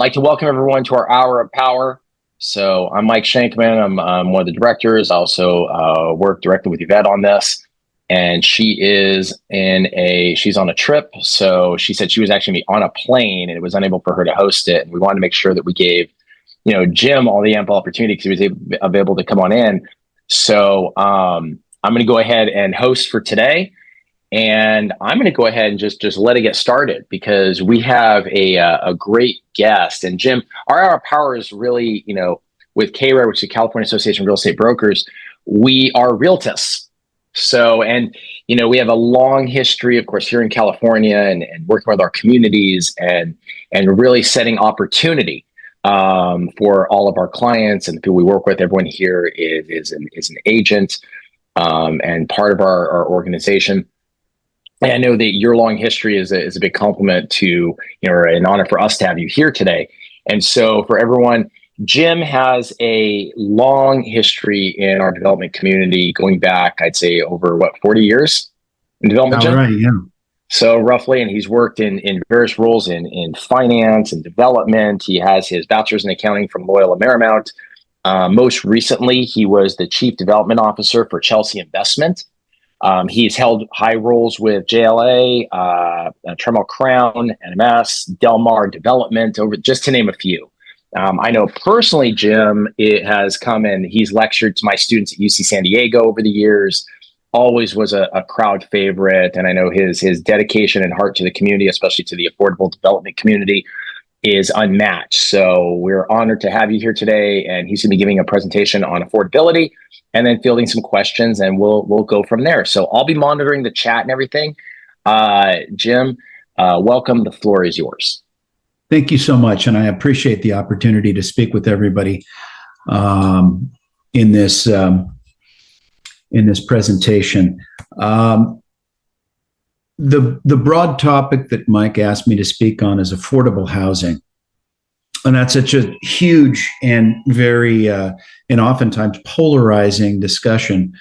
like to welcome everyone to our Hour of Power. So I'm Mike Shankman. I'm one of the directors. I also work directly with Yvette on this. And she's on a trip. So she said she was actually on a plane and it was unable for her to host it. And we wanted to make sure that we gave, Jim all the ample opportunity because he was available to come on in. So I'm going to go ahead and host for today. And I'm going to go ahead and just let it get started because we have a great guest. And Jim, our Hour of Power is really, with CAREB, which is the California Association of Real Estate Brokers, we are realtists. So, we have a long history, of course, here in California and working with our communities and really setting opportunity for all of our clients and the people we work with. Everyone here is an agent and part of our organization. And I know that your long history is a big compliment to, or an honor for us to have you here today. And so for everyone, Jim has a long history in our development community going back, I'd say over 40 years in development, Jim? Right, yeah. So roughly, and he's worked in various roles in finance and development. He has his bachelor's in accounting from Loyola Marymount. Most recently, he was the chief development officer for Chelsea Investment. He's held high roles with JLA, Tremel Crown, NMS, Del Mar Development, just to name a few. I know personally, Jim, it has come and he's lectured to my students at UC San Diego over the years, always was a crowd favorite. And I know his dedication and heart to the community, especially to the affordable development community, is unmatched. So we're honored to have you here today. And he's going to be giving a presentation on affordability and then fielding some questions, and we'll go from there. So I'll be monitoring the chat and everything. Jim, welcome. The floor is yours. Thank you so much, and I appreciate the opportunity to speak with everybody in this presentation. The broad topic that Mike asked me to speak on is affordable housing. And that's such a huge and very, and oftentimes polarizing discussion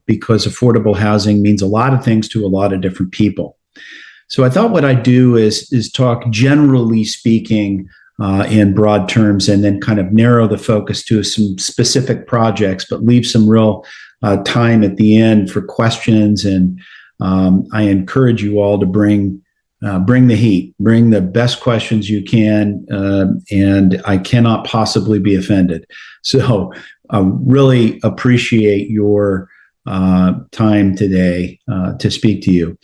because affordable housing means a lot of things to a lot of different people. So I thought what I'd do is talk generally speaking in broad terms and then kind of narrow the focus to some specific projects, but leave some real time at the end for questions. And I encourage you all to bring the heat, bring the best questions you can, and I cannot possibly be offended. So I really appreciate your time today to speak to you.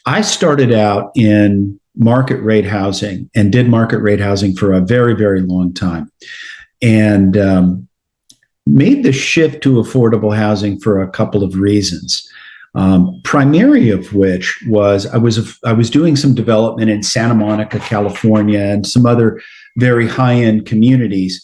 I started out in market rate housing and did market rate housing for a very, very long time, and made the shift to affordable housing for a couple of reasons. Primary of which was I was doing some development in Santa Monica, California, and some other very high-end communities,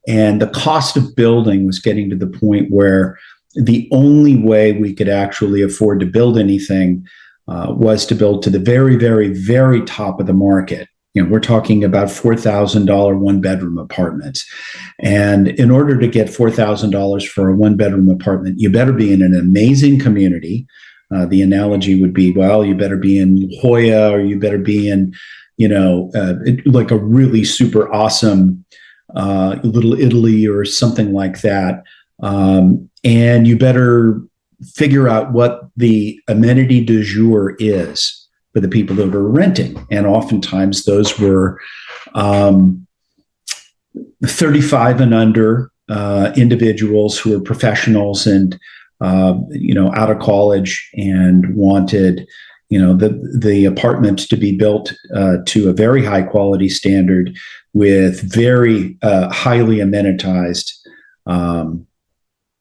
and the cost of building was getting to the point where the only way we could actually afford to build anything was to build to the very, very, very top of the market. We're talking about $4,000 one-bedroom apartments. And in order to get $4,000 for a one-bedroom apartment, you better be in an amazing community. The analogy would be, well, you better be in La Jolla, or you better be in, like a really super awesome Little Italy or something like that. And you better figure out what the amenity du jour is for the people that are renting. And oftentimes those were 35 and under individuals who are professionals and, out of college and wanted, the apartment to be built to a very high quality standard with very highly amenitized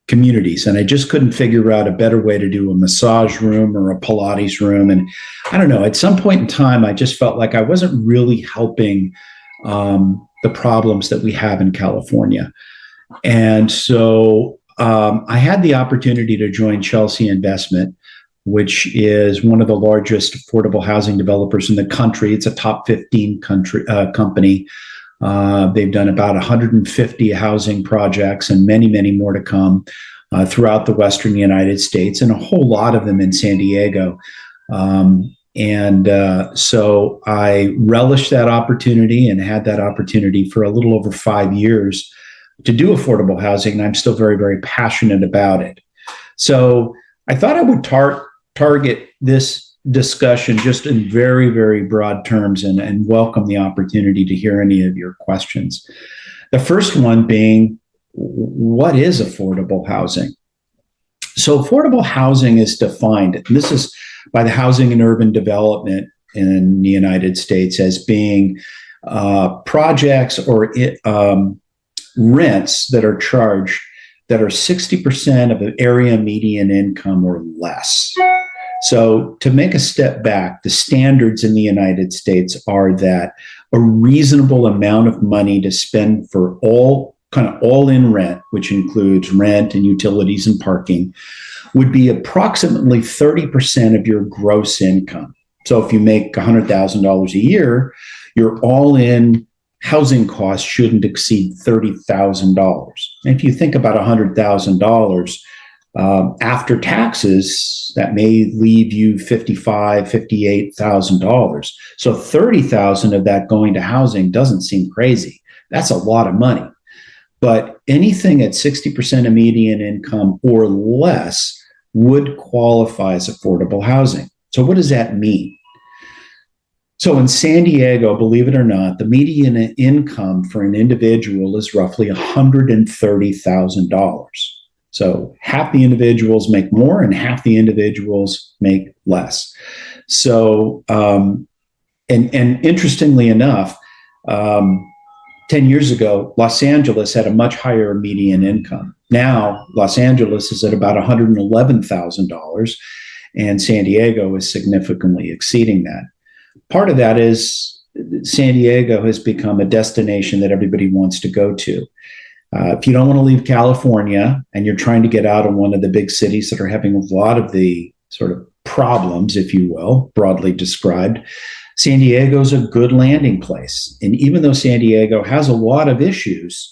communities. And I just couldn't figure out a better way to do a massage room or a Pilates room. And I don't know, at some point in time, I just felt like I wasn't really helping the problems that we have in California. And so I had the opportunity to join Chelsea Investment, which is one of the largest affordable housing developers in the country. It's a top 15 company. They've done about 150 housing projects and many, many more to come throughout the Western United States, and a whole lot of them in San Diego. And so I relished that opportunity and had that opportunity for a little over 5 years to do affordable housing. And I'm still very, very passionate about it. So I thought I would target this discussion just in very, very broad terms and welcome the opportunity to hear any of your questions. The first one being, what is affordable housing? So affordable housing is defined, and this is by the Housing and Urban Development in the United States, as being projects or rents that are charged that are 60% of the area median income or less. So to make a step back, the standards in the United States are that a reasonable amount of money to spend for all-in rent, which includes rent and utilities and parking, would be approximately 30% of your gross income. So if you make $100,000 a year, your all-in housing costs shouldn't exceed $30,000. And if you think about $100,000 after taxes, that may leave you $55,000, $58,000. So $30,000 of that going to housing doesn't seem crazy. That's a lot of money. But anything at 60% of median income or less would qualify as affordable housing. So what does that mean? So in San Diego, believe it or not, the median income for an individual is roughly $130,000. So half the individuals make more and half the individuals make less. So, and interestingly enough, 10 years ago, Los Angeles had a much higher median income. Now, Los Angeles is at about $111,000, and San Diego is significantly exceeding that. Part of that is San Diego has become a destination that everybody wants to go to. If you don't want to leave California and you're trying to get out of one of the big cities that are having a lot of the sort of problems, if you will, broadly described, San Diego is a good landing place. And even though San Diego has a lot of issues,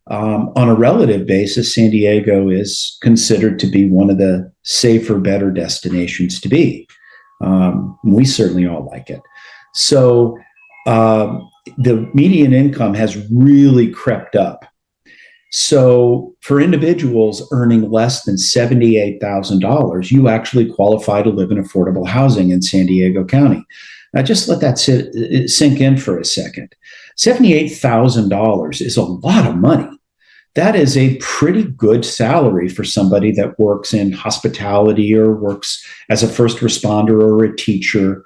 on a relative basis, San Diego is considered to be one of the safer, better destinations to be. We certainly all like it. So the median income has really crept up. So for individuals earning less than $78,000, you actually qualify to live in affordable housing in San Diego County. Now, just let that sink in for a second. $78,000 is a lot of money. That is a pretty good salary for somebody that works in hospitality or works as a first responder or a teacher.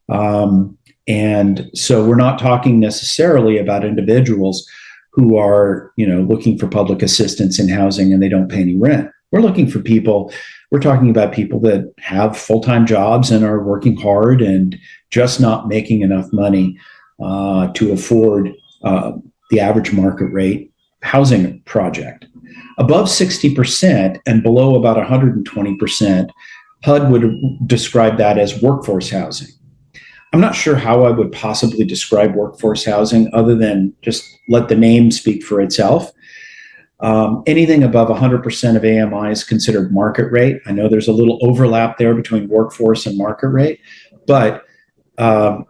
And so we're not talking necessarily about individuals who are, looking for public assistance in housing and they don't pay any rent. We're talking about people that have full-time jobs and are working hard and just not making enough money to afford the average market rate housing project. Above 60% and below about 120%, HUD would describe that as workforce housing. I'm not sure how I would possibly describe workforce housing other than just let the name speak for itself. Anything above 100% of AMI is considered market rate. I know there's a little overlap there between workforce and market rate, but the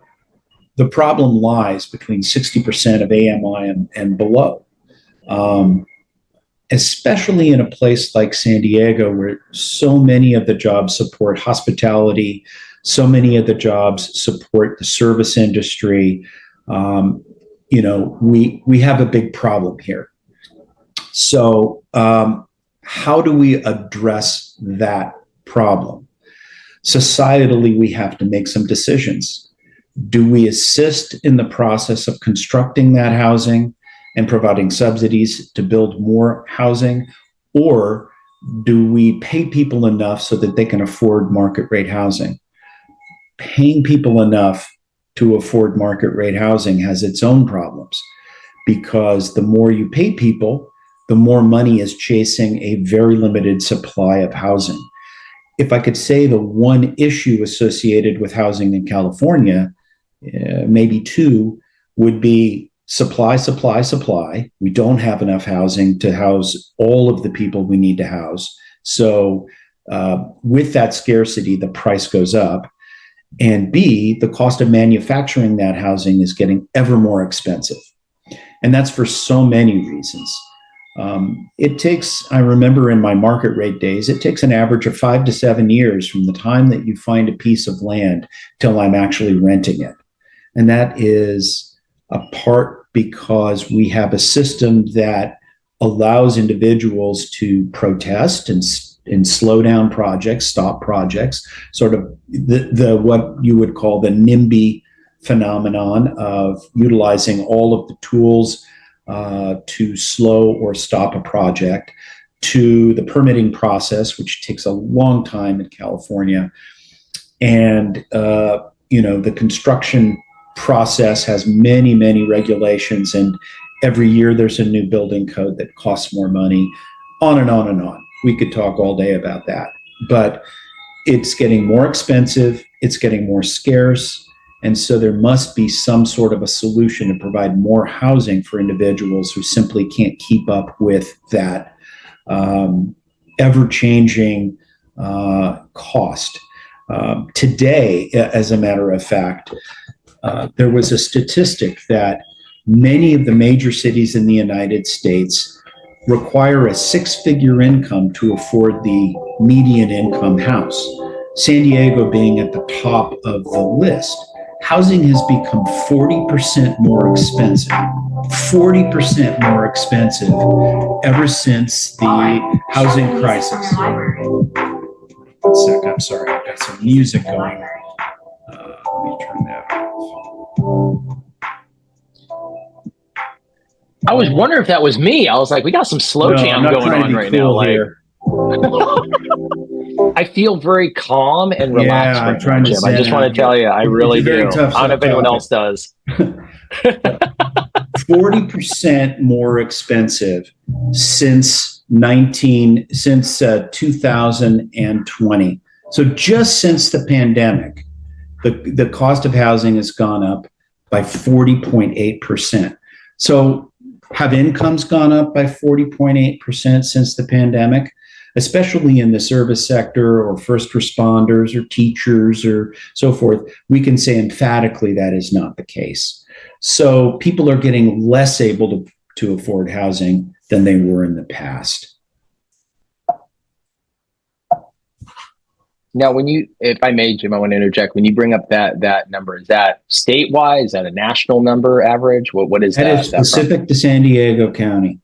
problem lies between 60% of AMI and below. Especially in a place like San Diego, where so many of the jobs support hospitality, so many of the jobs support the service industry. We have a big problem here. So how do we address that problem? Societally, we have to make some decisions. Do we assist in the process of constructing that housing and providing subsidies to build more housing? Or do we pay people enough so that they can afford market rate housing? Paying people enough to afford market rate housing has its own problems, because the more you pay people, the more money is chasing a very limited supply of housing. If I could say the one issue associated with housing in California, maybe two, would be supply. We don't have enough housing to house all of the people we need to house. So with that scarcity, the price goes up. And B, the cost of manufacturing that housing is getting ever more expensive. And that's for so many reasons. It takes, I remember in my market rate days, it takes an average of 5 to 7 years from the time that you find a piece of land till I'm actually renting it. And that is a part because we have a system that allows individuals to protest and slow down projects, stop projects, sort of the what you would call the NIMBY phenomenon of utilizing all of the tools to slow or stop a project, to the permitting process, which takes a long time in California. And, the construction process has many, many regulations, and every year there's a new building code that costs more money, on and on and on. We could talk all day about that, but it's getting more expensive, it's getting more scarce, and so there must be some sort of a solution to provide more housing for individuals who simply can't keep up with that ever-changing cost. Today, as a matter of fact, there was a statistic that many of the major cities in the United States require a 6-figure income to afford the median income house. San Diego being at the top of the list. Housing has become 40% more expensive. 40% more expensive ever since the housing crisis. One sec, I'm sorry, I've got some music going. Let me turn that off. I was wondering if that was me. I was like, we got some slow jam going on right now. Like, I feel very calm and relaxed. Yeah, I'm trying to. I just want to tell you, I really do. I don't know if anyone else does. 40% more expensive since 2020. So just since the pandemic, the cost of housing has gone up by 40.8%. So have incomes gone up by 40.8% since the pandemic, especially in the service sector or first responders or teachers or so forth? We can say emphatically that is not the case. So people are getting less able to afford housing than they were in the past. Now, if I may, Jim, I want to interject. When you bring up that number, is that statewide? Is that a national number average? What is that? That is specific to San Diego County.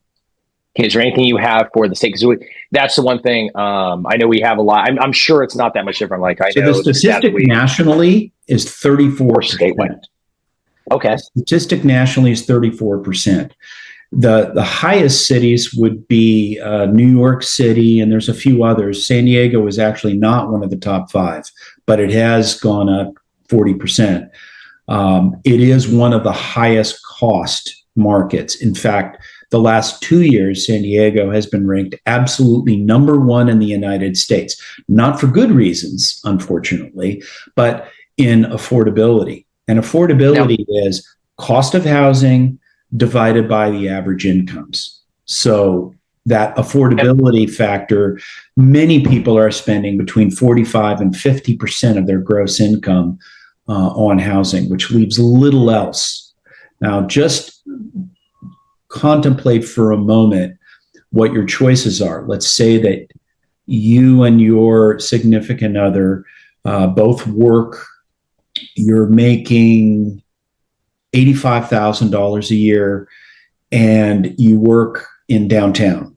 Okay, is there anything you have for the state? Because that's the one thing I know we have a lot. I'm sure it's not that much different. Like I know the statistic nationally is 34%. Okay. The statistic nationally is 34%. The highest cities would be New York City, and there's a few others. San Diego is actually not one of the top 5, but it has gone up 40%. It is one of the highest cost markets. In fact, the last 2 years, San Diego has been ranked absolutely number 1 in the United States, not for good reasons, unfortunately, but in affordability. And affordability is cost of housing divided by the average incomes. So that affordability factor, many people are spending between 45 and 50% of their gross income on housing, which leaves little else. Now, just contemplate for a moment what your choices are. Let's say that you and your significant other both work, you're making $85,000 a year, and you work in downtown.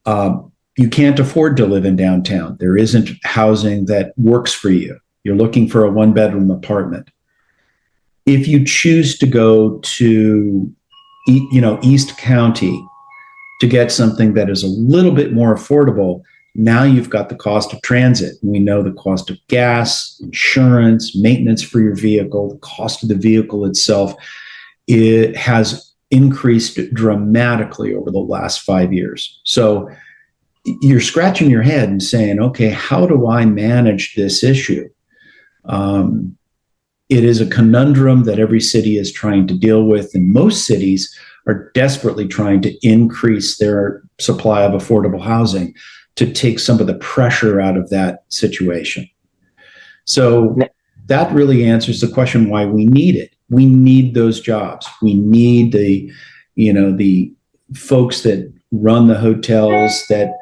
You can't afford to live in downtown. There isn't housing that works for you. You're looking for a 1-bedroom apartment. If you choose to go to, East County to get something that is a little bit more affordable, now you've got the cost of transit. We know the cost of gas, insurance, maintenance for your vehicle, the cost of the vehicle itself. It has increased dramatically over the last 5 years. So you're scratching your head and saying, okay, how do I manage this issue? It is a conundrum that every city is trying to deal with, and most cities are desperately trying to increase their supply of affordable housing to take some of the pressure out of that situation. So that really answers the question why we need it. We need those jobs. We need the folks that run the hotels, that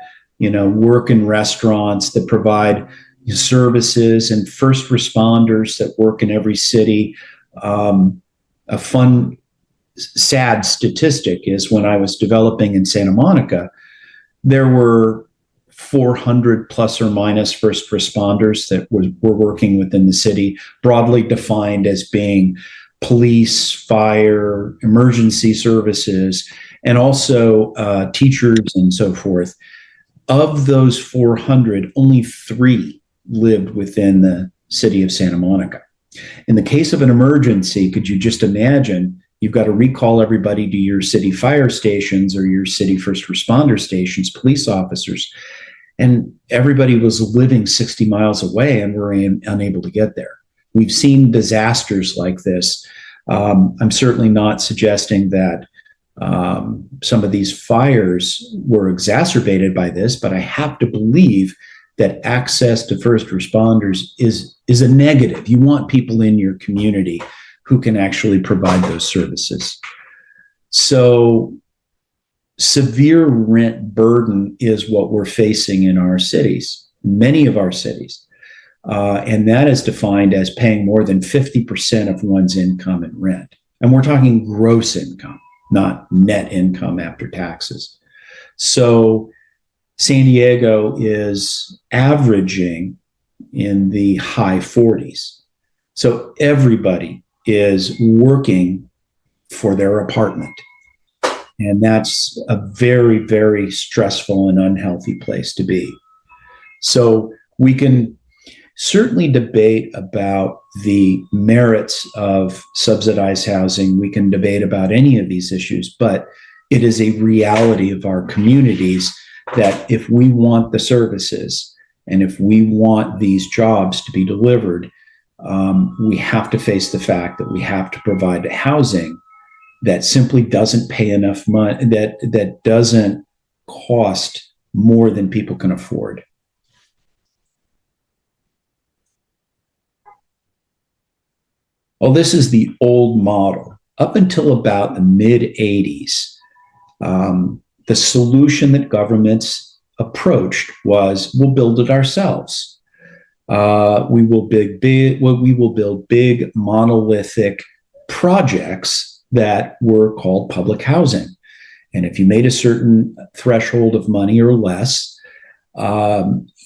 work in restaurants, that provide services, and first responders that work in every city. A fun, sad statistic is when I was developing in Santa Monica, there were 400 plus or minus first responders that were working within the city, broadly defined as being police, fire, emergency services, and also teachers and so forth. Of those 400, only 3 lived within the city of Santa Monica. In the case of an emergency, could you just imagine you've got to recall everybody to your city fire stations or your city first responder stations, police officers, and everybody was living 60 miles away and were unable to get there. We've seen disasters like this. I'm certainly not suggesting that some of these fires were exacerbated by this, but I have to believe that access to first responders is a negative. You want people in your community who can actually provide those services. So severe rent burden is what we're facing in our cities, many of our cities. And that is defined as paying more than 50% of one's income in rent. And we're talking gross income, not net income after taxes. So San Diego is averaging in the high 40s. So everybody is working for their apartment. And that's a very, very stressful and unhealthy place to be. So we can certainly debate about the merits of subsidized housing. We can debate about any of these issues, but it is a reality of our communities that if we want the services and if we want these jobs to be delivered, we have to face the fact that we have to provide housing that simply doesn't pay enough money, that doesn't cost more than people can afford. Well, this is the old model. Up until about the mid-'80s, the solution that governments approached was, we'll build it ourselves. We will build big monolithic projects that were called public housing. And if you made a certain threshold of money or less,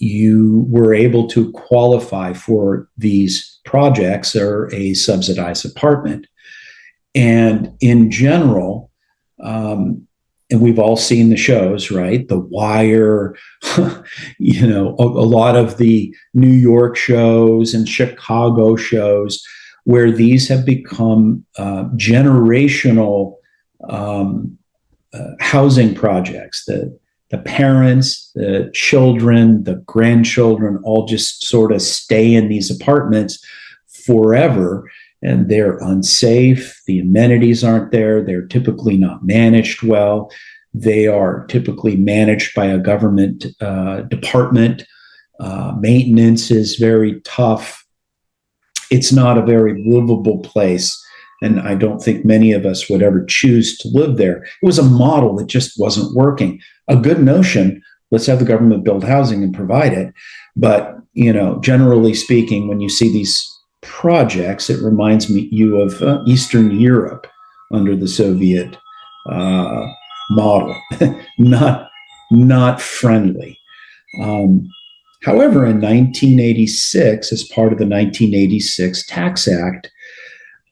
you were able to qualify for these projects or a subsidized apartment. And in general, and we've all seen the shows, right? The Wire, a lot of the New York shows and Chicago shows, where these have become generational housing projects. The parents, the children, the grandchildren all just sort of stay in these apartments forever, and they're unsafe. The amenities aren't there. They're typically not managed well. They are typically managed by a government department. Maintenance is very tough. It's not a very livable place, and I don't think many of us would ever choose to live there. It was a model that just wasn't working. A good notion, let's have the government build housing and provide it. But, generally speaking, when you see these projects, it reminds you of Eastern Europe under the Soviet model, not friendly. However, in 1986, as part of the 1986 Tax Act,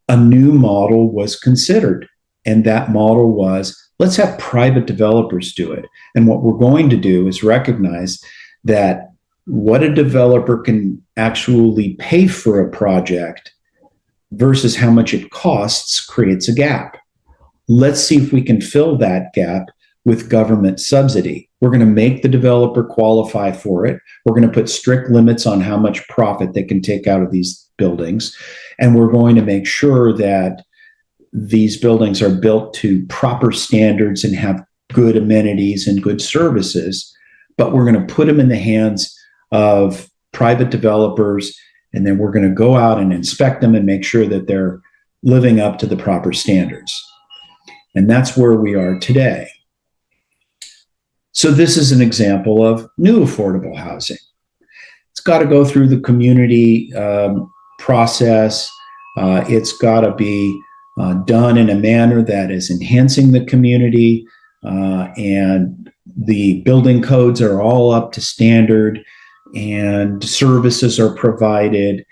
a new model was considered. And that model was, let's have private developers do it. And what we're going to do is recognize that what a developer can actually pay for a project versus how much it costs creates a gap. Let's see if we can fill that gap with government subsidy. We're going to make the developer qualify for it. We're going to put strict limits on how much profit they can take out of these buildings. And we're going to make sure that these buildings are built to proper standards and have good amenities and good services. But we're going to put them in the hands of private developers And then we're going to go out and inspect them and make sure that they're living up to the proper standards. And that's where we are today. So this is an example of new affordable housing. It's got to go through the community process. It's got to be done in a manner that is enhancing the community, and the building codes are all up to standard, and services are provided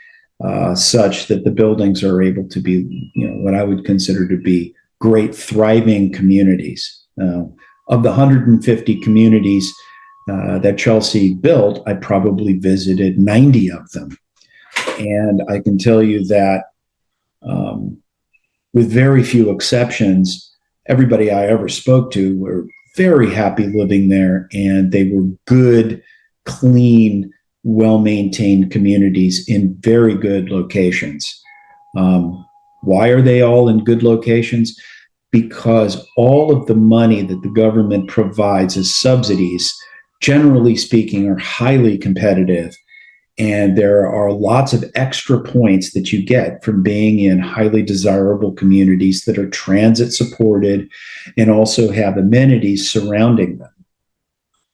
such that the buildings are able to be, what I would consider to be great, thriving communities. Of the 150 communities that Chelsea built, I probably visited 90 of them. And I can tell you that with very few exceptions, everybody I ever spoke to were very happy living there, and they were good, clean, well-maintained communities in very good locations. Why are they all in good locations? Because all of the money that the government provides as subsidies, generally speaking, are highly competitive. And there are lots of extra points that you get from being in highly desirable communities that are transit supported and also have amenities surrounding them.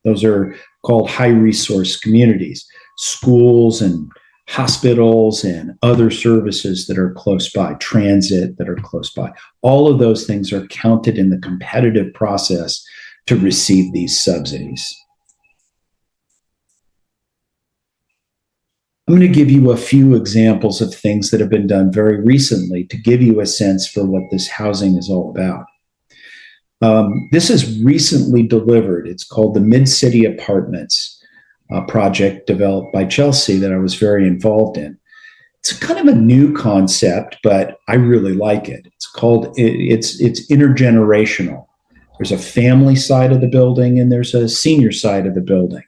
Those are called high resource communities, schools and hospitals and other services that are close by, transit that are close by. All of those things are counted in the competitive process to receive these subsidies. I'm going to give you a few examples of things that have been done very recently to give you a sense for what this housing is all about. This is recently delivered. It's called the Mid-City Apartments project developed by Chelsea that I was very involved in. It's kind of a new concept, but I really like it. It's intergenerational. There's a family side of the building and there's a senior side of the building.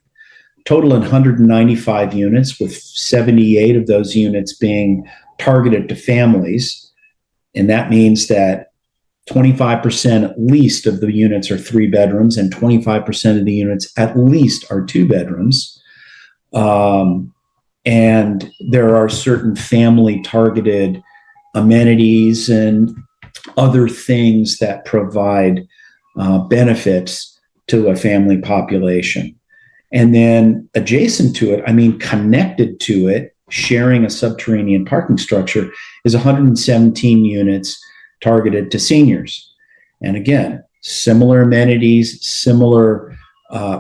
Total 195 units, with 78 of those units being targeted to families. And that means that 25% at least of the units are 3 bedrooms and 25% of the units at least are 2 bedrooms. And there are certain family targeted amenities and other things that provide benefits to a family population. And then adjacent to it, connected to it, sharing a subterranean parking structure, is 117 units targeted to seniors. And again, similar amenities, similar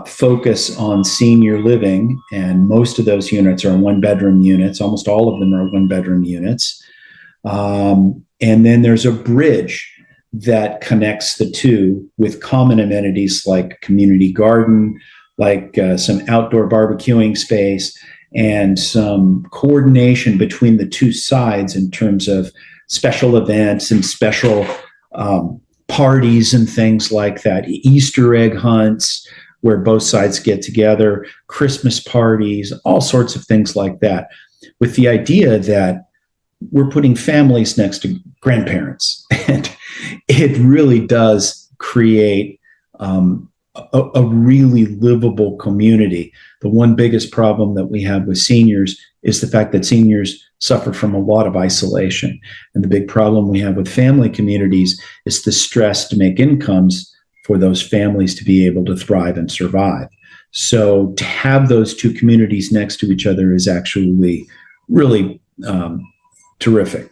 focus on senior living, and most of those units are 1-bedroom units. Almost all of them are 1-bedroom units. And then there's a bridge that connects the two with common amenities like community garden, like some outdoor barbecuing space, and some coordination between the two sides in terms of special events and special parties and things like that. Easter egg hunts where both sides get together, Christmas parties, all sorts of things like that, with the idea that we're putting families next to grandparents. And it really does create a really livable community. The one biggest problem that we have with seniors is the fact that seniors suffer from a lot of isolation. And the big problem we have with family communities is the stress to make incomes for those families to be able to thrive and survive. So to have those two communities next to each other is actually really terrific.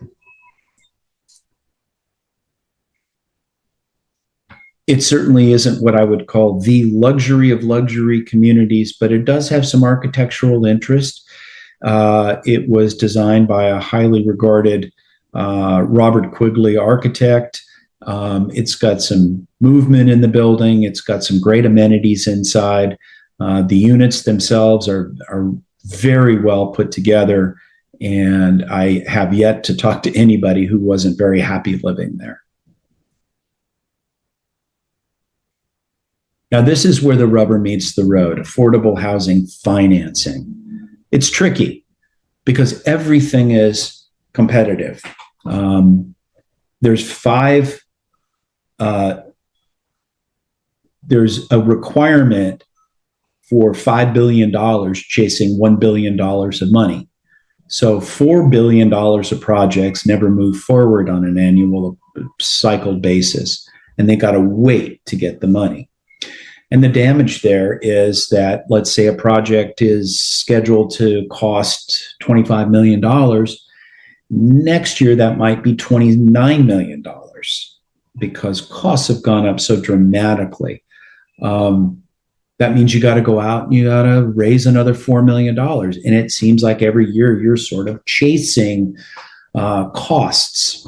It certainly isn't what I would call the luxury of luxury communities, but it does have some architectural interest. It was designed by a highly regarded Robert Quigley architect. It's got some movement in the building. It's got some great amenities inside. The units themselves are very well put together, and I have yet to talk to anybody who wasn't very happy living there. Now, this is where the rubber meets the road: affordable housing financing. It's tricky because everything is competitive. There's a requirement for $5 billion chasing $1 billion of money. So $4 billion of projects never move forward on an annual cycle basis, and they got to wait to get the money. And the damage there is that, let's say a project is scheduled to cost $25 million. Next year, that might be $29 million because costs have gone up so dramatically. That means you got to go out and you got to raise another $4 million. And it seems like every year you're sort of chasing costs.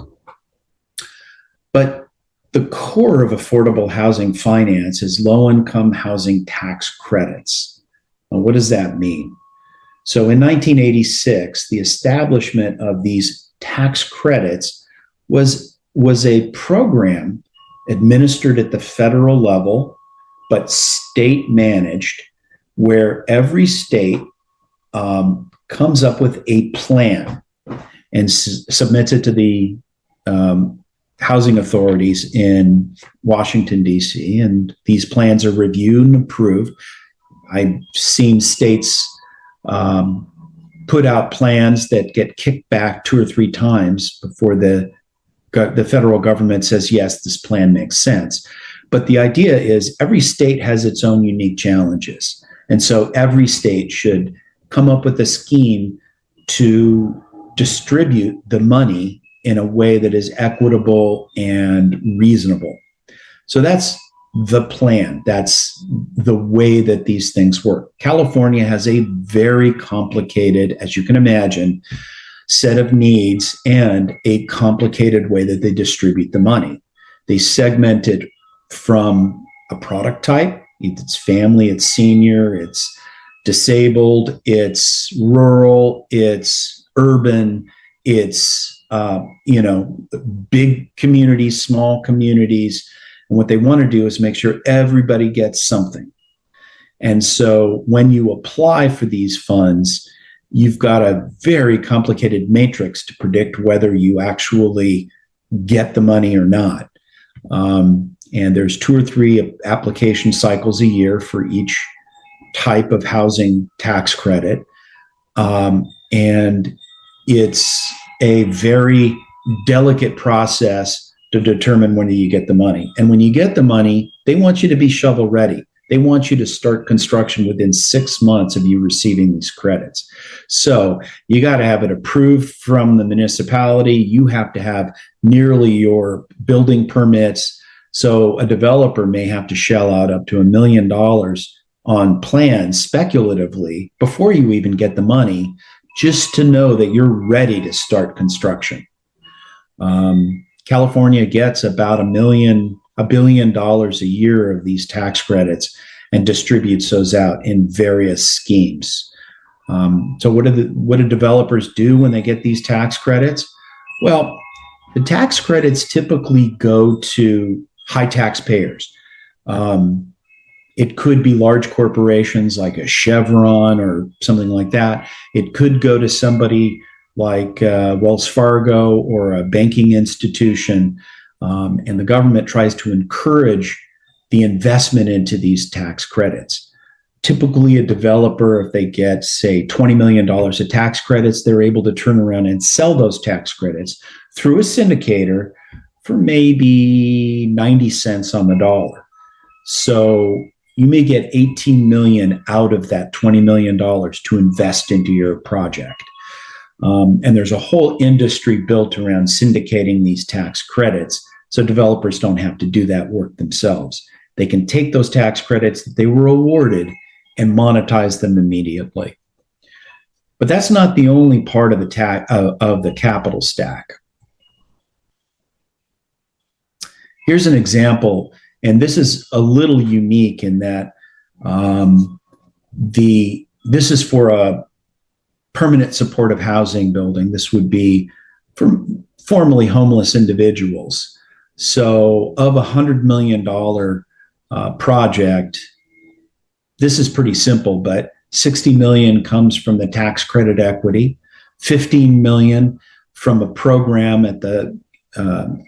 But the core of affordable housing finance is low-income housing tax credits. Now, what does that mean? So in 1986, the establishment of these tax credits was a program administered at the federal level, but state managed, where every state comes up with a plan and submits it to the housing authorities in Washington, D.C., and these plans are reviewed and approved. I've seen states put out plans that get kicked back 2 or 3 times before the federal government says, yes, this plan makes sense. But the idea is every state has its own unique challenges. And so every state should come up with a scheme to distribute the money in a way that is equitable and reasonable. So that's the plan. That's the way that these things work. California has a very complicated, as you can imagine, set of needs and a complicated way that they distribute the money. They segment it from a product type. It's family, it's senior, it's disabled, it's rural, it's urban, it's big communities, small communities. And what they want to do is make sure everybody gets something. And so when you apply for these funds, you've got a very complicated matrix to predict whether you actually get the money or not. And there's 2 or 3 application cycles a year for each type of housing tax credit. And it's a very delicate process to determine when you get the money. And when you get the money, they want you to be shovel ready. They want you to start construction within 6 months of you receiving these credits. So you got to have it approved from the municipality. You have to have nearly your building permits. So a developer may have to shell out up to $1 million on plans speculatively before you even get the money, just to know that you're ready to start construction. California gets about $1 billion a year of these tax credits and distributes those out in various schemes. So what do developers do when they get these tax credits? Well, the tax credits typically go to high taxpayers. It could be large corporations like a Chevron or something like that. It could go to somebody like Wells Fargo or a banking institution. And the government tries to encourage the investment into these tax credits. Typically, a developer, if they get, say, $20 million of tax credits, they're able to turn around and sell those tax credits through a syndicator for maybe 90 cents on the dollar. So you may get 18 million out of that $20 million to invest into your project. And there's a whole industry built around syndicating these tax credits, so developers don't have to do that work themselves. They can take those tax credits that they were awarded and monetize them immediately. But that's not the only part of the capital stack. Here's an example, and this is a little unique in that this is for a permanent supportive housing building. This would be for formerly homeless individuals. So of $100 million project, this is pretty simple, but 60 million comes from the tax credit equity, 15 million from a program at the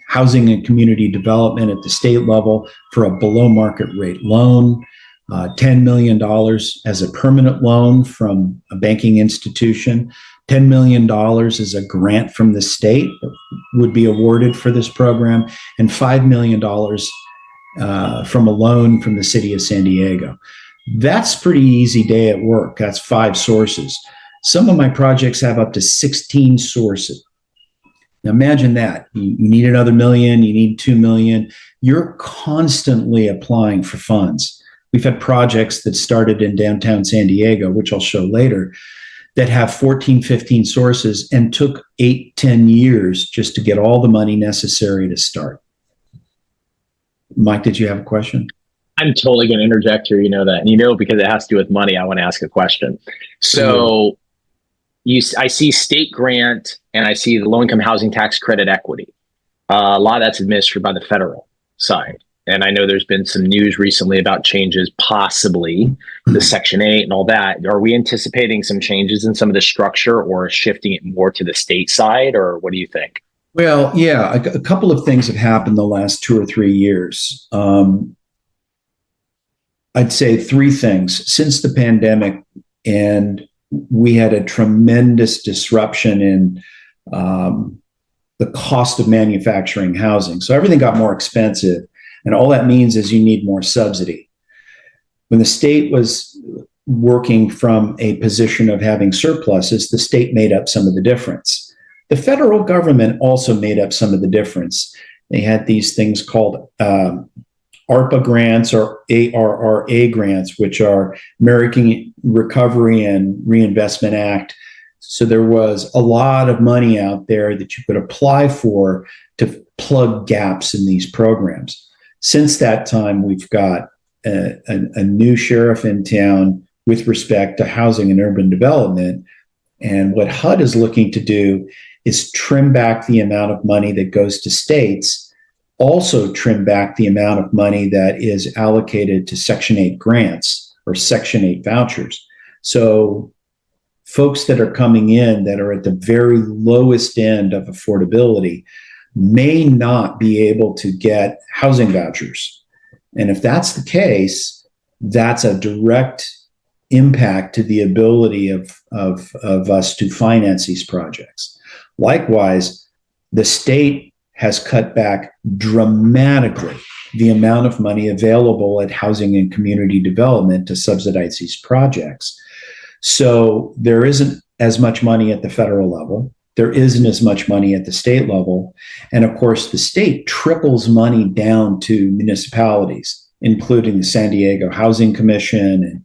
housing and community development at the state level for a below market rate loan, $10 million as a permanent loan from a banking institution, $10 million is a grant from the state that would be awarded for this program, and $5 million from a loan from the city of San Diego. That's pretty easy day at work. That's 5 sources. Some of my projects have up to 16 sources. Now imagine that. You need another million, you need 2 million. You're constantly applying for funds. We've had projects that started in downtown San Diego, which I'll show later, that have 14, 15 sources and took 8, 10 years just to get all the money necessary to start. Mike, did you have a question? I'm totally going to interject here. You know that. And because it has to do with money, I want to ask a question. So I see state grant and I see the low-income housing tax credit equity. A lot of that's administered by the federal side. And I know there's been some news recently about changes, possibly the Section 8 and all that. Are we anticipating some changes in some of the structure or shifting it more to the state side, or what do you think? Well, yeah, a couple of things have happened the last 2 or 3 years. I'd say 3 things. Since the pandemic, and we had a tremendous disruption in the cost of manufacturing housing. So everything got more expensive. And all that means is you need more subsidy. When the state was working from a position of having surpluses, the state made up some of the difference. The federal government also made up some of the difference. They had these things called ARPA grants or ARRA grants, which are American Recovery and Reinvestment Act. So there was a lot of money out there that you could apply for to plug gaps in these programs. Since that time, we've got a new sheriff in town with respect to housing and urban development. And what HUD is looking to do is trim back the amount of money that goes to states, also trim back the amount of money that is allocated to Section 8 grants or Section 8 vouchers. So folks that are coming in that are at the very lowest end of affordability may not be able to get housing vouchers. And if that's the case, that's a direct impact to the ability of us to finance these projects. Likewise, the state has cut back dramatically the amount of money available at housing and community development to subsidize these projects. So there isn't as much money at the federal level. There isn't as much money at the state level. And of course, the state trickles money down to municipalities, including the San Diego Housing Commission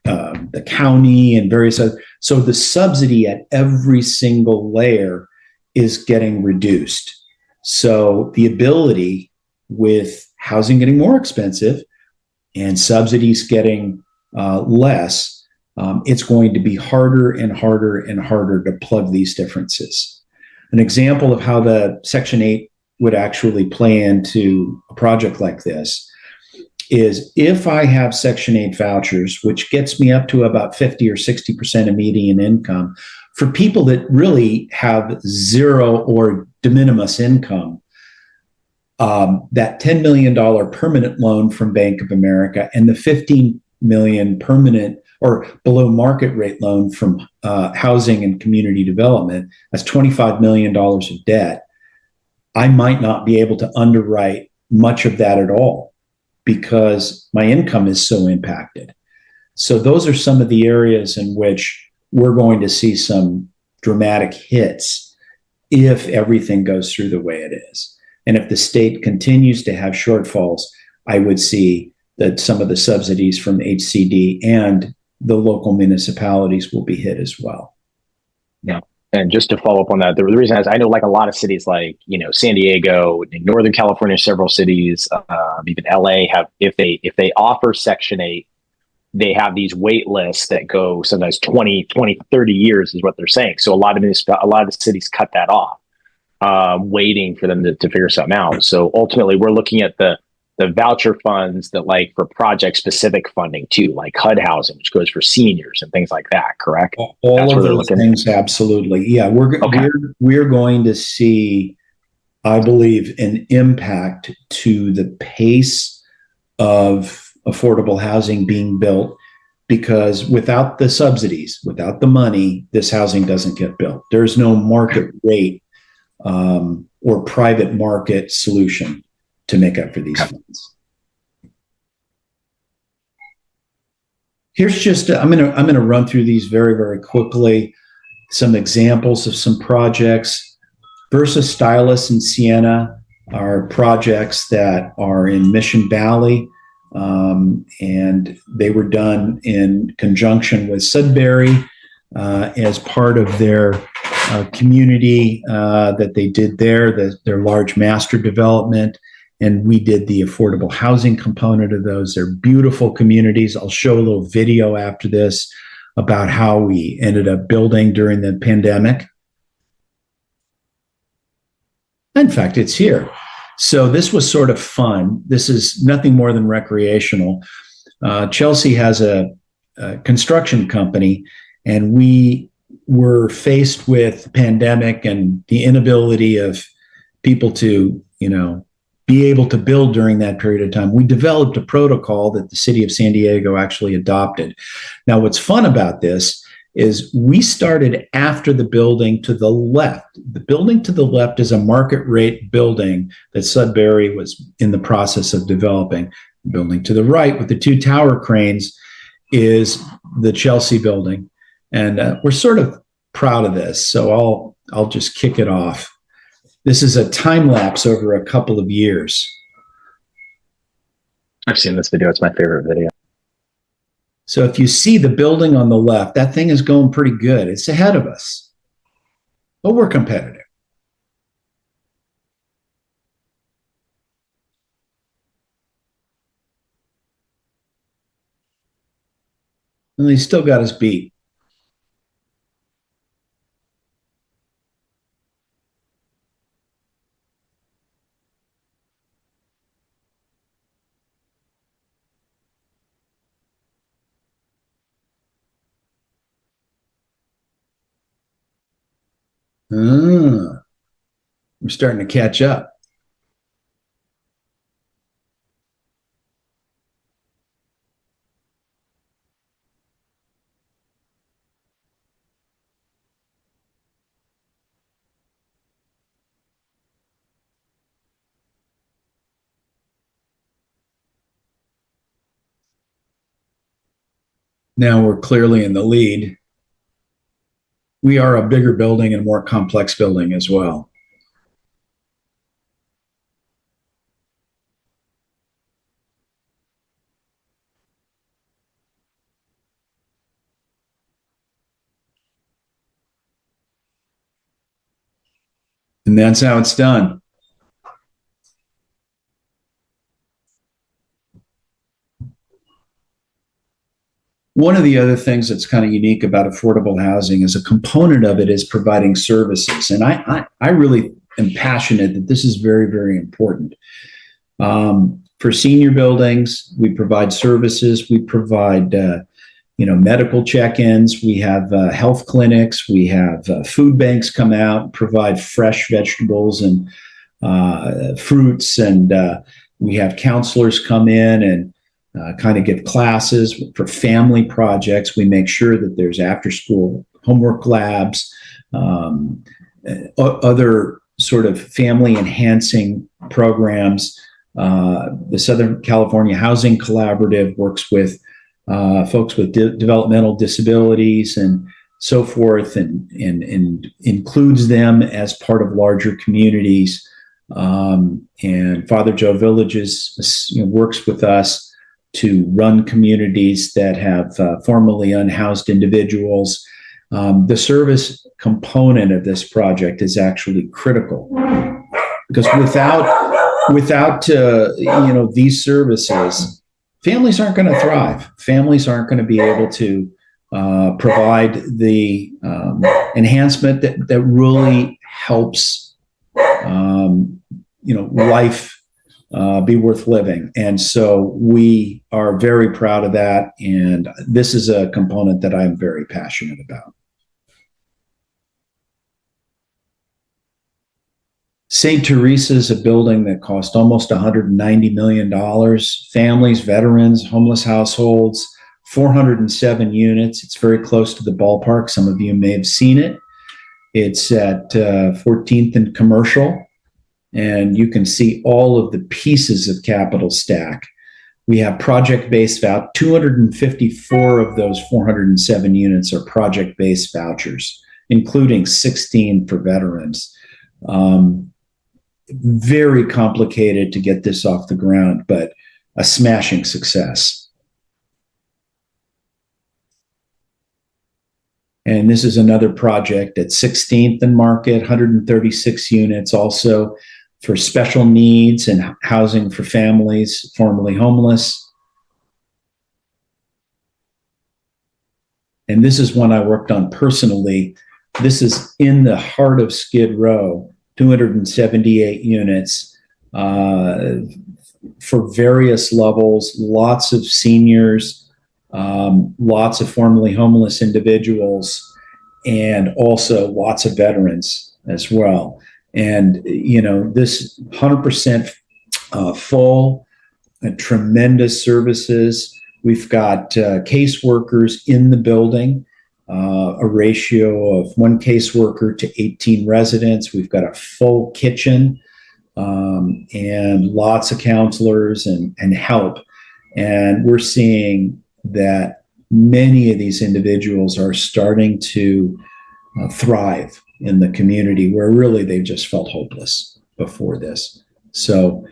and the county and various other. So the subsidy at every single layer is getting reduced. So the ability, with housing getting more expensive and subsidies getting less, it's going to be harder and harder and harder to plug these differences. An example of how the Section 8 would actually play into a project like this is if I have Section 8 vouchers, which gets me up to about 50 or 60% of median income, for people that really have zero or de minimis income, that $10 million permanent loan from Bank of America and the $15 million permanent or below market rate loan from housing and community development, that's $25 million of debt. I might not be able to underwrite much of that at all because my income is so impacted. So those are some of the areas in which we're going to see some dramatic hits if everything goes through the way it is. And if the state continues to have shortfalls, I would see that some of the subsidies from HCD and the local municipalities will be hit as well. Yeah. And just to follow up on that, the reason is I know like a lot of cities like, San Diego, in Northern California, several cities, even LA have, if they offer Section 8, they have these wait lists that go sometimes 20, 30 years is what they're saying. So a lot of the cities cut that off, waiting for them to figure something out. So ultimately we're looking at the voucher funds that like for project specific funding too, like HUD housing, which goes for seniors and things like that. Correct. All of those things. Absolutely. Yeah. We're going to see, I believe, an impact to the pace of affordable housing being built because without the subsidies, without the money, this housing doesn't get built. There's no market rate or private market solution to make up for these funds. Here's just I'm gonna run through these very, very quickly. Some examples of some projects. Versa Stylus and Sienna are projects that are in Mission Valley. And they were done in conjunction with Sudbury as part of their community that they did there, their large master development. And we did the affordable housing component of those. They're beautiful communities. I'll show a little video after this about how we ended up building during the pandemic. In fact, it's here. So this was sort of fun. This is nothing more than recreational. Chelsea has a construction company, and we were faced with the pandemic and the inability of people to, be able to build during that period of time. We developed a protocol that the city of San Diego actually adopted. Now, what's fun about this is we started after the building to the left. The building to the left is a market rate building that Sudbury was in the process of developing. The building to the right with the two tower cranes is the Chelsea building. And we're sort of proud of this. So I'll just kick it off. This is a time lapse over a couple of years. I've seen this video. It's my favorite video. So if you see the building on the left, that thing is going pretty good. It's ahead of us, but we're competitive. And they still got us beat. We're starting to catch up. Now we're clearly in the lead. We are a bigger building and more complex building as well. And that's how it's done. One of the other things that's kind of unique about affordable housing is a component of it is providing services. And I really am passionate that this is very, very important. For senior buildings, we provide services. We provide, medical check-ins. We have health clinics. We have food banks come out, provide fresh vegetables and fruits. And we have counselors come in and kind of give classes for family projects. We make sure that there's after-school homework labs, other sort of family-enhancing programs. The Southern California Housing Collaborative works with folks with developmental disabilities and so forth, and includes them as part of larger communities. And Father Joe Villages works with us to run communities that have formerly unhoused individuals. The service component of this project is actually critical, because without these services, families aren't going to thrive. Families aren't going to be able to provide the enhancement that really helps life be worth living. And so we are very proud of that. And this is a component that I'm very passionate about. St. Teresa is a building that cost almost $190 million. Families, veterans, homeless households, 407 units. It's very close to the ballpark. Some of you may have seen it. It's at 14th and Commercial, and you can see all of the pieces of capital stack. We have project-based 254 of those 407 units are project-based vouchers, including 16 for veterans. Very complicated to get this off the ground, but a smashing success. And this is another project at 16th and Market, 136 units, also for special needs and housing for families formerly homeless. And this is one I worked on personally. This is in the heart of Skid Row, 278 units for various levels, lots of seniors, lots of formerly homeless individuals, and also lots of veterans as well. And, you know, this 100% full, tremendous services. We've got caseworkers in the building, a ratio of 1 caseworker to 18 residents. We've got a full kitchen and lots of counselors and help. And we're seeing that many of these individuals are starting to thrive in the community where really they just felt hopeless before this. So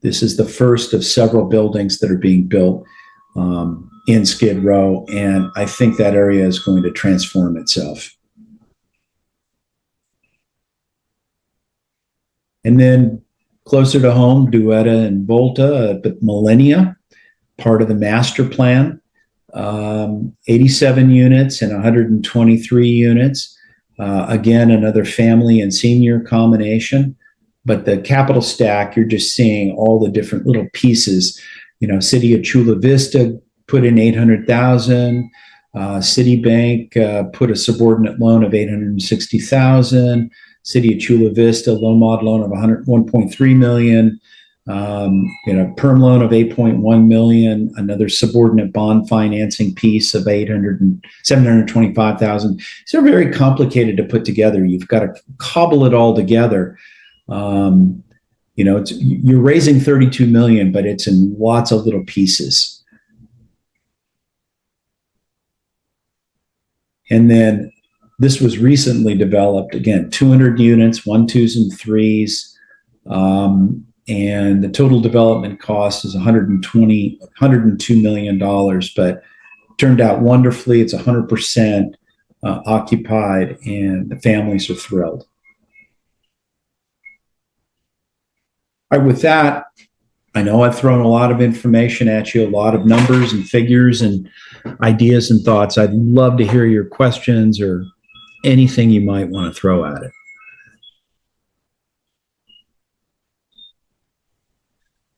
this is the first of several buildings that are being built in Skid Row, and I think that area is going to transform itself. And then closer to home, Duetta and Volta, but Millennia, part of the master plan, 87 units and 123 units. Again, another family and senior combination. But the capital stack, you're just seeing all the different little pieces. You know, City of Chula Vista put in 800,000. Citibank put a subordinate loan of 860,000. City of Chula Vista low mod loan of 1.3 million. Perm loan of 8.1 million. Another subordinate bond financing piece of 725,000. So they're very complicated to put together. You've got to cobble it all together. You're raising 32 million, but it's in lots of little pieces. And then this was recently developed, again, 200 units, 1, 2s, and 3s. And the total development cost is $102 million, but turned out wonderfully. It's 100% occupied, and the families are thrilled. All right, with that, I know I've thrown a lot of information at you, a lot of numbers and figures and ideas and thoughts. I'd love to hear your questions or anything you might want to throw at it.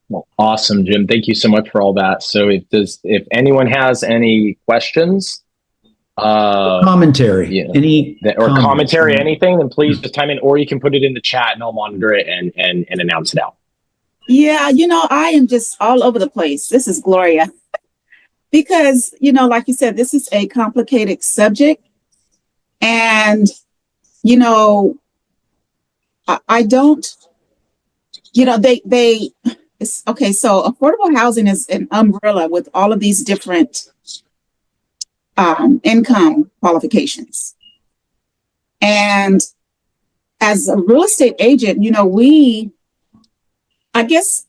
Well, awesome, Jim. Thank you so much for all that. So if anyone has any questions, commentary, commentary, anything, then please just time in, or you can put it in the chat and I'll monitor it and announce it out. Yeah, I am just all over the place. This is Gloria. Because, like you said, this is a complicated subject. And, I don't, it's okay. So affordable housing is an umbrella with all of these different income qualifications. And as a real estate agent, I guess,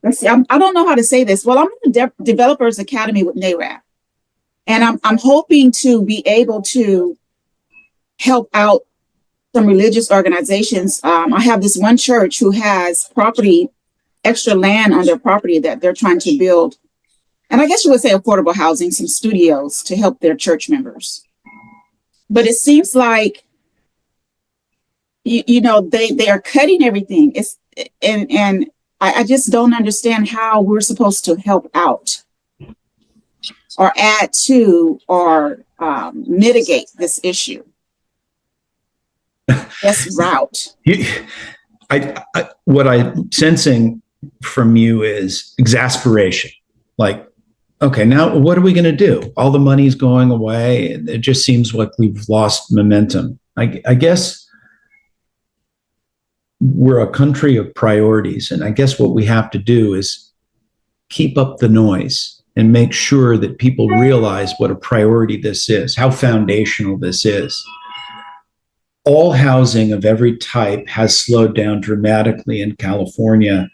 let's see, I don't know how to say this. Well, I'm in the Developers Academy with NAREB, and I'm hoping to be able to help out some religious organizations. I have this one church who has extra land on their property that they're trying to build. And I guess you would say affordable housing, some studios to help their church members. But it seems like, they are cutting everything. And I just don't understand how we're supposed to help out or add to or mitigate this issue. This route. What I'm sensing from you is exasperation. Like, Okay, now what are we going to do? All the money's going away. It just seems like we've lost momentum. I guess we're a country of priorities. And I guess what we have to do is keep up the noise and make sure that people realize what a priority this is, how foundational this is. All housing of every type has slowed down dramatically in California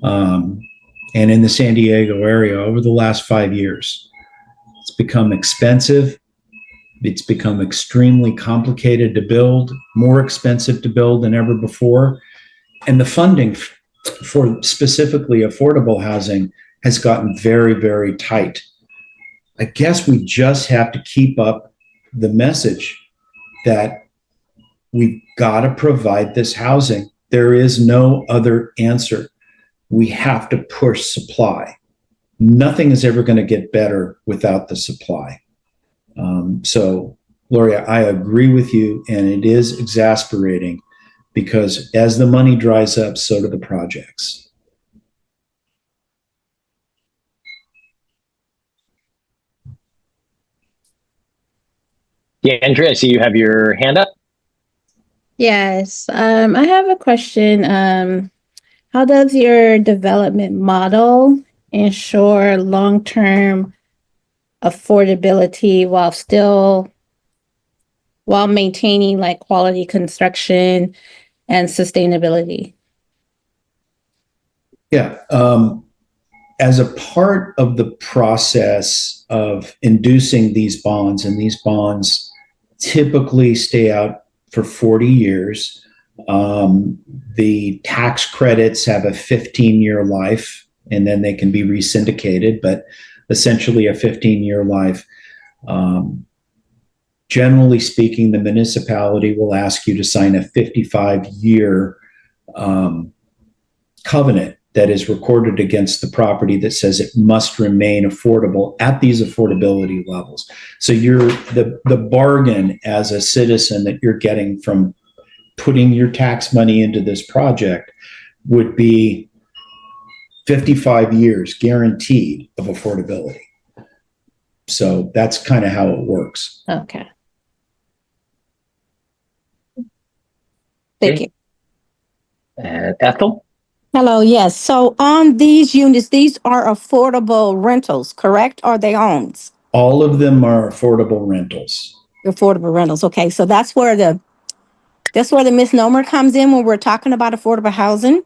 and in the San Diego area over the last 5 years. It's become expensive. It's become extremely complicated to build, more expensive to build than ever before. And the funding for specifically affordable housing has gotten very, very tight. I guess we just have to keep up the message that we've got to provide this housing. There is no other answer. We have to push supply. Nothing is ever going to get better without the supply. So, Gloria, I agree with you, and it is exasperating because as the money dries up, so do the projects. Yeah, Andrea, I see you have your hand up. Yes, I have a question. How does your development model ensure long-term affordability while maintaining like quality construction and sustainability? Yeah. As a part of the process of inducing these bonds, and these bonds typically stay out for 40 years, the tax credits have a 15-year life, and then they can be resyndicated, but essentially a 15-year life. Generally speaking, the municipality will ask you to sign a 55-year covenant that is recorded against the property that says it must remain affordable at these affordability levels. So the bargain as a citizen that you're getting from putting your tax money into this project would be 55 years guaranteed of affordability. So that's kind of how it works. Okay. Thank you. And Ethel? Hello, yes. So on these units, these are affordable rentals, correct? Or they homes? All of them are affordable rentals. Affordable rentals. Okay, so that's where the misnomer comes in when we're talking about affordable housing.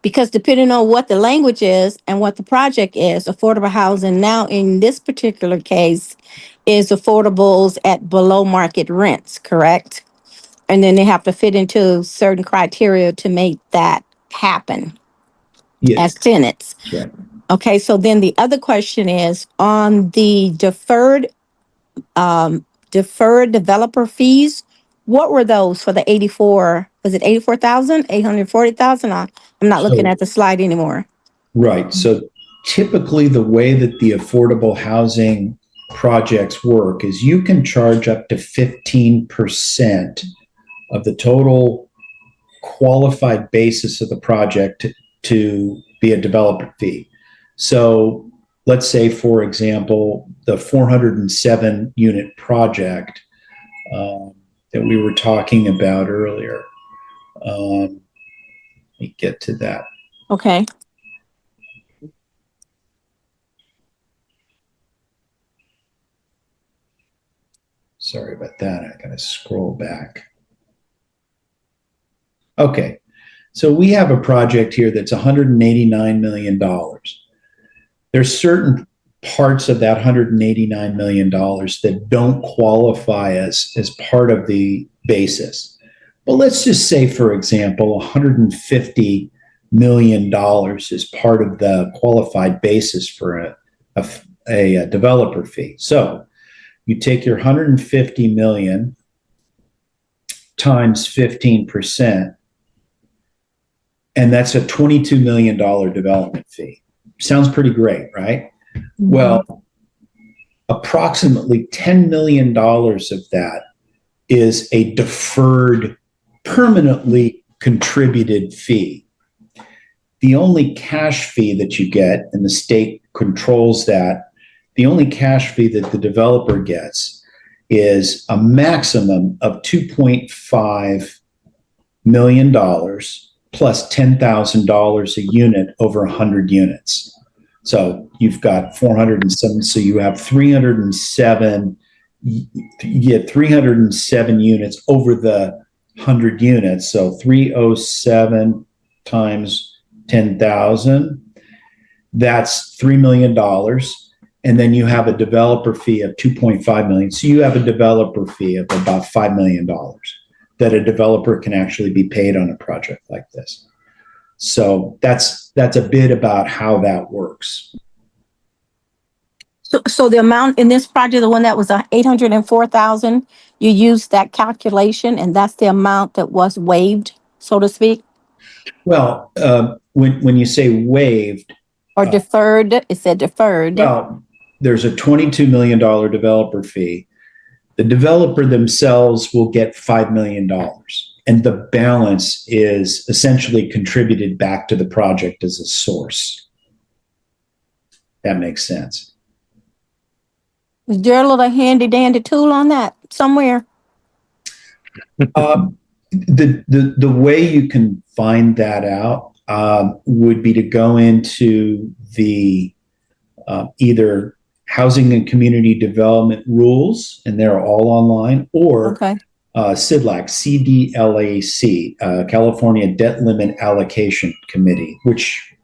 Because depending on what the language is and what the project is, affordable housing now in this particular case is affordables at below market rents, correct? And then they have to fit into certain criteria to make that happen. Yes. As tenants. Right. Okay, so then the other question is on the deferred developer fees. What were those for the 84? Was it 84,000, 840,000? I'm not looking at the slide anymore. Right. So typically the way that the affordable housing projects work is you can charge up to 15% of the total qualified basis of the project to be a developer fee. So let's say, for example, the 407 unit project that we were talking about earlier. Let me get to that. Okay. Sorry about that. I gotta scroll back. Okay, so we have a project here that's $189 million. There's certain parts of that $189 million that don't qualify as part of the basis. But let's just say, for example, $150 million is part of the qualified basis for a developer fee. So you take your 150 million times 15%, and that's a $22 million development fee. Sounds pretty great, right? Mm-hmm. Well, approximately $10 million of that is a deferred, permanently contributed fee. The only cash fee that you get, and the state controls that. The only cash fee that the developer gets is a maximum of $2.5 million plus $10,000 a unit over 100 units. So you've got 407. So you have 307. You get 307 units over the 100 units. So 307 times 10,000. That's $3 million. And then you have a developer fee of 2.5 million. So you have a developer fee of about $5 million that a developer can actually be paid on a project like this. So that's a bit about how that works. So the amount in this project, the one that was 804,000, you used that calculation, and that's the amount that was waived, so to speak? Well, when you say waived or deferred, it said deferred. Well, there's a $22 million developer fee. The developer themselves will get $5 million. And the balance is essentially contributed back to the project as a source. That makes sense. Is there a little handy dandy tool on that somewhere? The way you can find that out would be to go into the either Housing and Community Development rules, and they're all online, or CDLAC, C-D-L-A-C, California Debt Limit Allocation Committee, which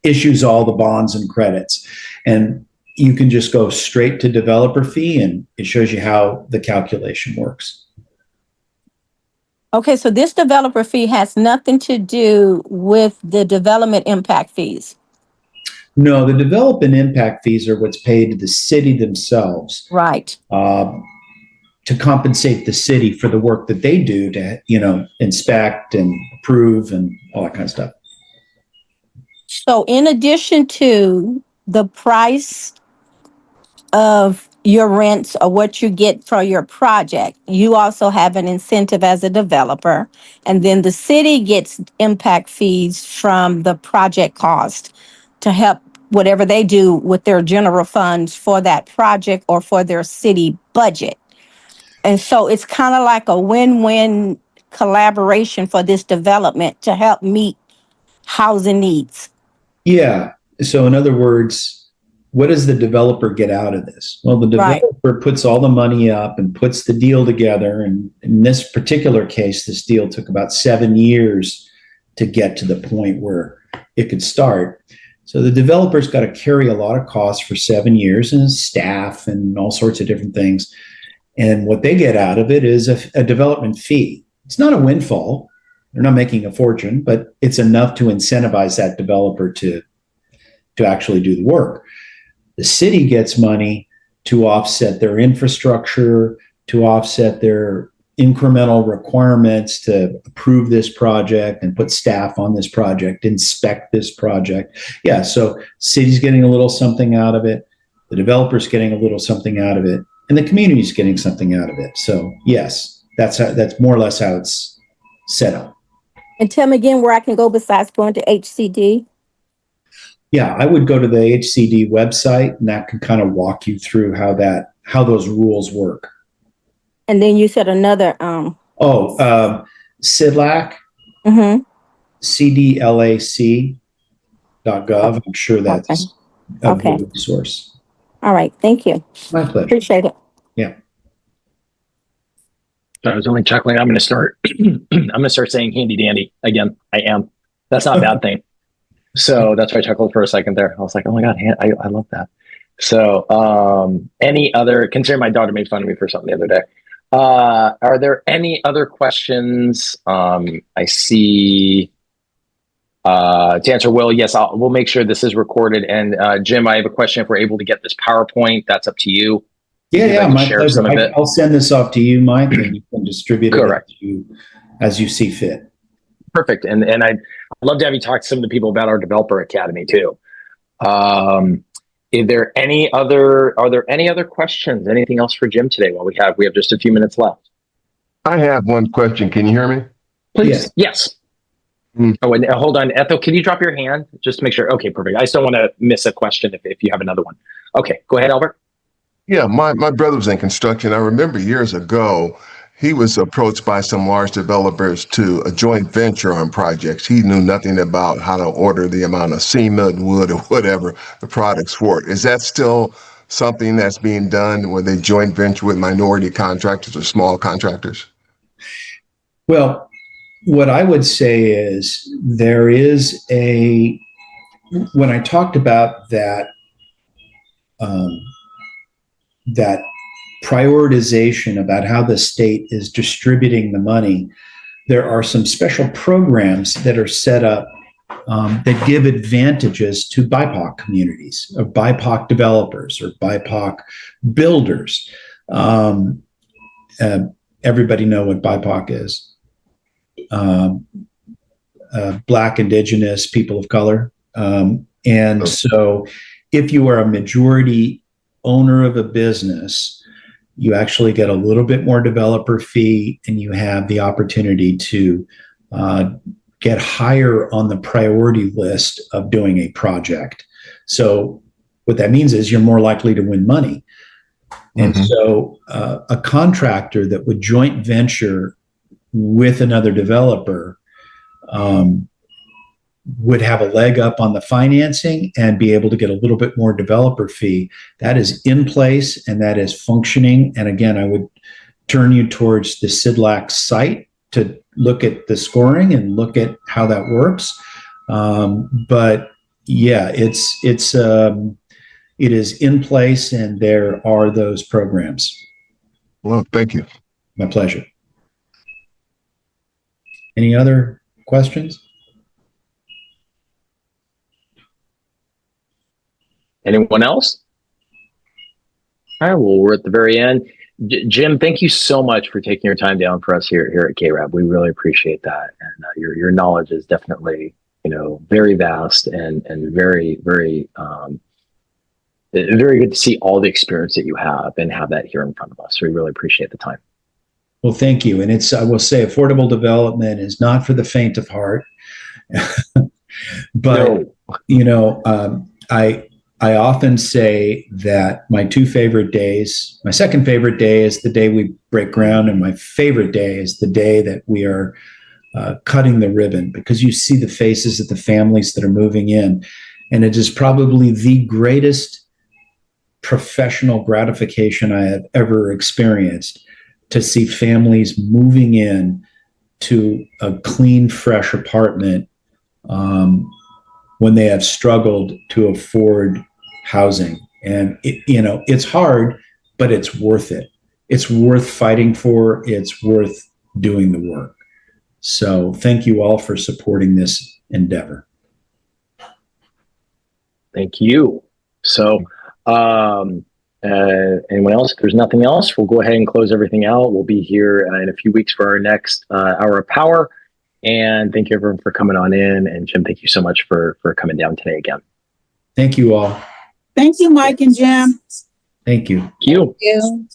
issues all the bonds and credits. And you can just go straight to developer fee, and it shows you how the calculation works. Okay, so this developer fee has nothing to do with the development impact fees. No, the development impact fees are what's paid to the city themselves. Right. To compensate the city for the work that they do to, inspect and approve and all that kind of stuff. So in addition to the price of your rents or what you get for your project, you also have an incentive as a developer, and then the city gets impact fees from the project cost to help whatever they do with their general funds for that project or for their city budget. And so it's kind of like a win-win collaboration for this development to help meet housing needs. Yeah. So in other words, what does the developer get out of this? Well, the developer puts all the money up and puts the deal together. And in this particular case, this deal took about 7 years to get to the point where it could start. So the developer's got to carry a lot of costs for 7 years and staff and all sorts of different things. And what they get out of it is a development fee. It's not a windfall. They're not making a fortune, but it's enough to incentivize that developer to actually do the work. The city gets money to offset their infrastructure, to offset their incremental requirements to approve this project and put staff on this project, inspect this project. Yeah, so city's getting a little something out of it, the developer's getting a little something out of it, and the community's getting something out of it. So yes, that's more or less how it's set up. And tell me again where I can go besides going to HCD. Yeah, I would go to the HCD website, and that can kind of walk you through how those rules work. And then you said another CDLAC, CDLAC.gov. I'm sure that's a good resource. All right, thank you. My pleasure. Appreciate it. Yeah. I was only chuckling. I'm going to start saying handy dandy again. I am. That's not a bad thing. So that's why I chuckled for a second there. I was like, oh my God, I love that. So any other, considering my daughter made fun of me for something the other day. Are there any other questions? I see, to answer Will, yes, we'll make sure this is recorded. And Jim, I have a question. If we're able to get this PowerPoint, that's up to you. Yeah, my pleasure. I'll send this off to you, Mike, and you can distribute it as you see fit. Perfect. And I'd love to have you talk to some of the people about our Developer Academy too. Are there any other questions? Anything else for Jim today? We have just a few minutes left. I have one question. Can you hear me? Please. Yes. Oh, and hold on, Ethel, can you drop your hand just to make sure? Okay, perfect. I just don't want to miss a question if you have another one. Okay, go ahead, Albert. Yeah, my brother was in construction. I remember years ago, he was approached by some large developers to a joint venture on projects. He knew nothing about how to order the amount of cement, wood, or whatever the products for it. Is that still something that's being done where they joint venture with minority contractors or small contractors? Well, what I would say is when I talked about that prioritization about how the state is distributing the money, there are some special programs that are set up that give advantages to BIPOC communities, or BIPOC developers, or BIPOC builders. Everybody know what BIPOC is. Black, Indigenous, people of color. And so if you are a majority owner of a business, you actually get a little bit more developer fee, and you have the opportunity to get higher on the priority list of doing a project. So what that means is you're more likely to win money. And so a contractor that would joint venture with another developer would have a leg up on the financing and be able to get a little bit more developer fee. That is in place and that is functioning. And again, I would turn you towards the SIDLAC site to look at the scoring and look at how that works. But yeah, it is in place, and there are those programs. Well, thank you. My pleasure. Any other questions? Anyone else? All right, well, we're at the very end. Jim, thank you so much for taking your time down for us here at CAREB. We really appreciate that, and your knowledge is definitely very vast and very very very good to see all the experience that you have and have that here in front of us. So we really appreciate the time. Well, thank you. And I will say, affordable development is not for the faint of heart. But no. I often say that my two favorite days, my second favorite day is the day we break ground, and my favorite day is the day that we are cutting the ribbon, because you see the faces of the families that are moving in. And it is probably the greatest professional gratification I have ever experienced, to see families moving in to a clean, fresh apartment when they have struggled to afford housing. And it's hard, but it's worth it. It's worth fighting for. It's worth doing the work. So thank you all for supporting this endeavor. Thank you. So anyone else? If there's nothing else, we'll go ahead and close everything out. We'll be here in a few weeks for our next hour of power. And thank you everyone for coming on in. And Jim, thank you so much for coming down today again. Thank you all. Thank you, Mike and Jim. Thank you. Thank you. Thank you.